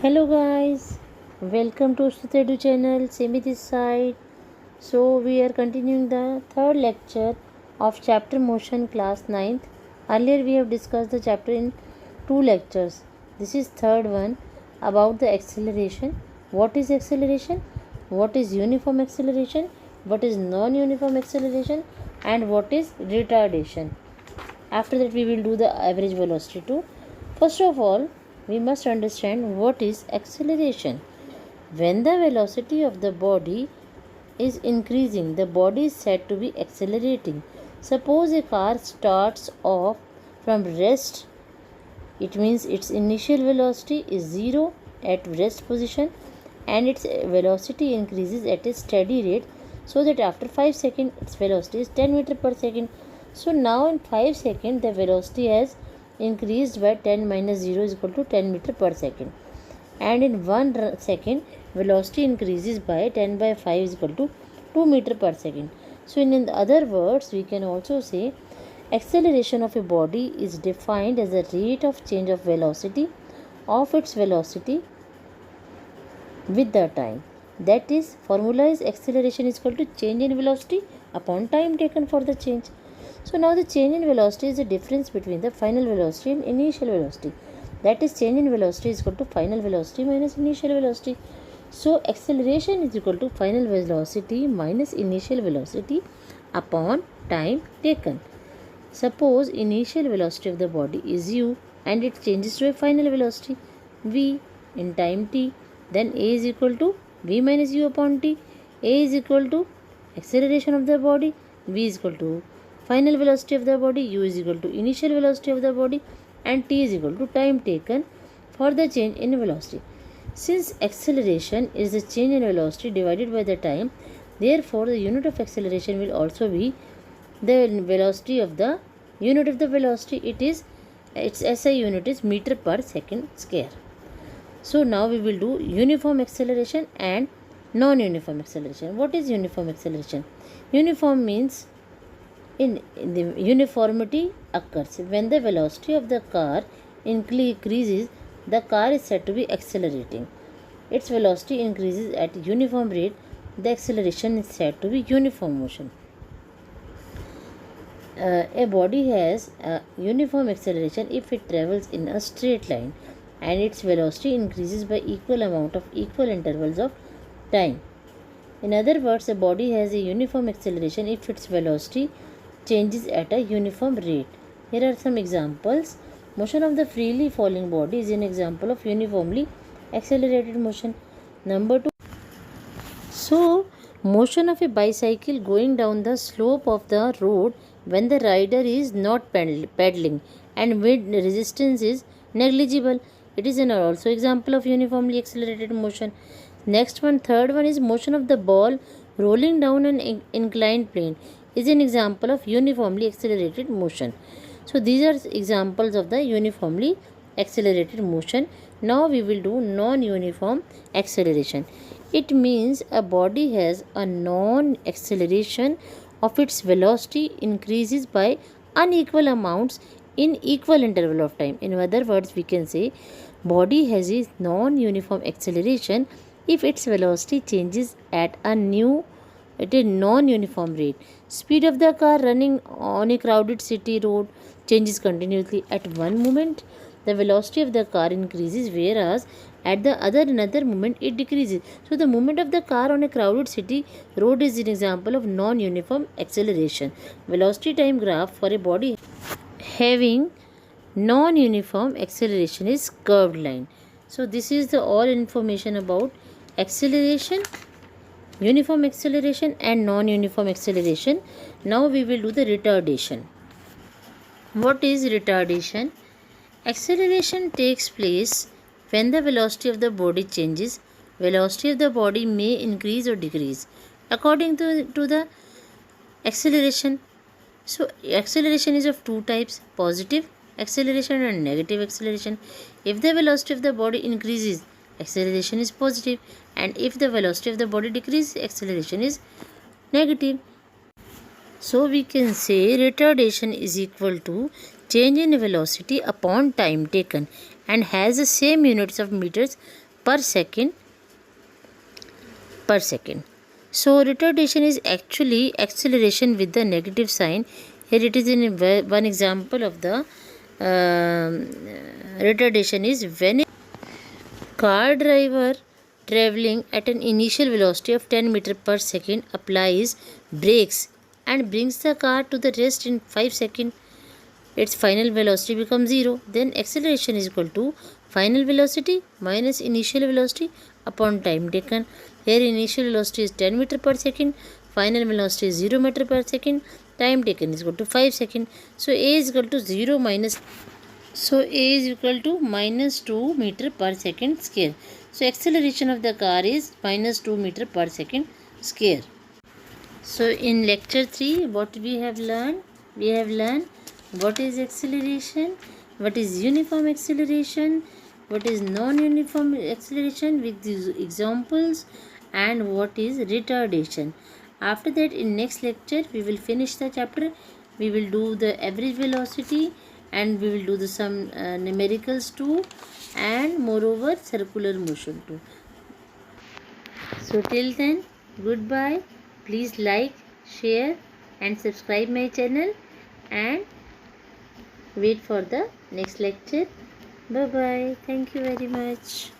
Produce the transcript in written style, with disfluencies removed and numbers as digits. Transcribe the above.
Hello guys, welcome to Lecture-3 channel. Semi this side. So we are continuing the third lecture of chapter motion class 9th. Earlier we have discussed the chapter in two lectures. This is third one about the acceleration. What is acceleration? What is uniform acceleration? What is non-uniform acceleration? And what is retardation? After that we will do the average velocity too. First of all, we must understand what is acceleration. When the velocity of the body is increasing, the body is said to be accelerating. Suppose a car starts off from rest, it means its initial velocity is 0 at rest position and its velocity increases at a steady rate, so that after 5 seconds its velocity is 10 meter per second. So now in 5 seconds the velocity has increased by 10 minus 0 is equal to 10 meter per second, and in 1 second velocity increases by 10 by 5 is equal to 2 meter per second. So in other words, we can also say acceleration of a body is defined as the rate of change of velocity of its velocity with the time. That is, formula is acceleration is equal to change in velocity upon time taken for the change. So now the change in velocity is the difference between the final velocity and initial velocity. That is, change in velocity is equal to final velocity minus initial velocity. So acceleration is equal to final velocity minus initial velocity upon time taken. Suppose initial velocity of the body is u and it changes to a final velocity v in time t, then a is equal to v minus u upon t. A is equal to acceleration of the body, v is equal to final velocity of the body, u is equal to initial velocity of the body, and t is equal to time taken for the change in velocity. Since acceleration is the change in velocity divided by the time, therefore the unit of acceleration will also be the velocity of the unit of the velocity. Its SI unit is meter per second square. So now we will do uniform acceleration and non-uniform acceleration. What is uniform acceleration? Uniform means in the uniformity occurs when the velocity of the car increases, the car is said to be accelerating. Its velocity increases at uniform rate, the acceleration is said to be uniform motion. A body has a uniform acceleration if it travels in a straight line and its velocity increases by equal amount of equal intervals of time. In other words, a body has a uniform acceleration if its velocity changes at a uniform rate. Here are some examples. Motion of the freely falling body is an example of uniformly accelerated motion. Number 2. So, motion of a bicycle going down the slope of the road when the rider is not pedaling and wind resistance is negligible. It is also example of uniformly accelerated motion. Next one, third one is motion of the ball rolling down an inclined plane is an example of uniformly accelerated motion. So these are examples of the uniformly accelerated motion. Now we will do non-uniform acceleration. It means a body has a non-acceleration of its velocity increases by unequal amounts in equal interval of time. In other words, we can say body has a non-uniform acceleration if its velocity changes at a non-uniform rate. Speed of the car running on a crowded city road changes continuously at one moment. The velocity of the car increases, whereas at the another moment it decreases. So the movement of the car on a crowded city road is an example of non-uniform acceleration. Velocity time graph for a body having non-uniform acceleration is curved line. So this is the all information about acceleration, uniform acceleration and non-uniform acceleration. Now we will do the retardation. What is retardation? Acceleration takes place when the velocity of the body changes. Velocity of the body may increase or decrease according to the acceleration. So acceleration is of two types, positive acceleration and negative acceleration. If the velocity of the body increases, acceleration is positive, and if the velocity of the body decreases, acceleration is negative. So we can say retardation is equal to change in velocity upon time taken and has the same units of meters per second per second. So retardation is actually acceleration with the negative sign. Here it is in one example of the retardation is when a car driver traveling at an initial velocity of 10 meters per second applies brakes and brings the car to the rest in 5 seconds. Its final velocity becomes 0. Then acceleration is equal to final velocity minus initial velocity upon time taken. Here initial velocity is 10 meter per second, final velocity is 0 meter per second, time taken is equal to 5 seconds. So A is equal to 0 minus, so A is equal to minus 2 meter per second square. So acceleration of the car is minus 2 meter per second square. So in lecture 3 what we have learned? We have learned what is acceleration, what is uniform acceleration, what is non-uniform acceleration with these examples, and what is retardation. After that, in next lecture we will finish the chapter. We will do the average velocity and we will do the some numericals too, and moreover circular motion too. So till then, goodbye. Please like, share and subscribe my channel, and wait for the next lecture. Bye bye. Thank you very much.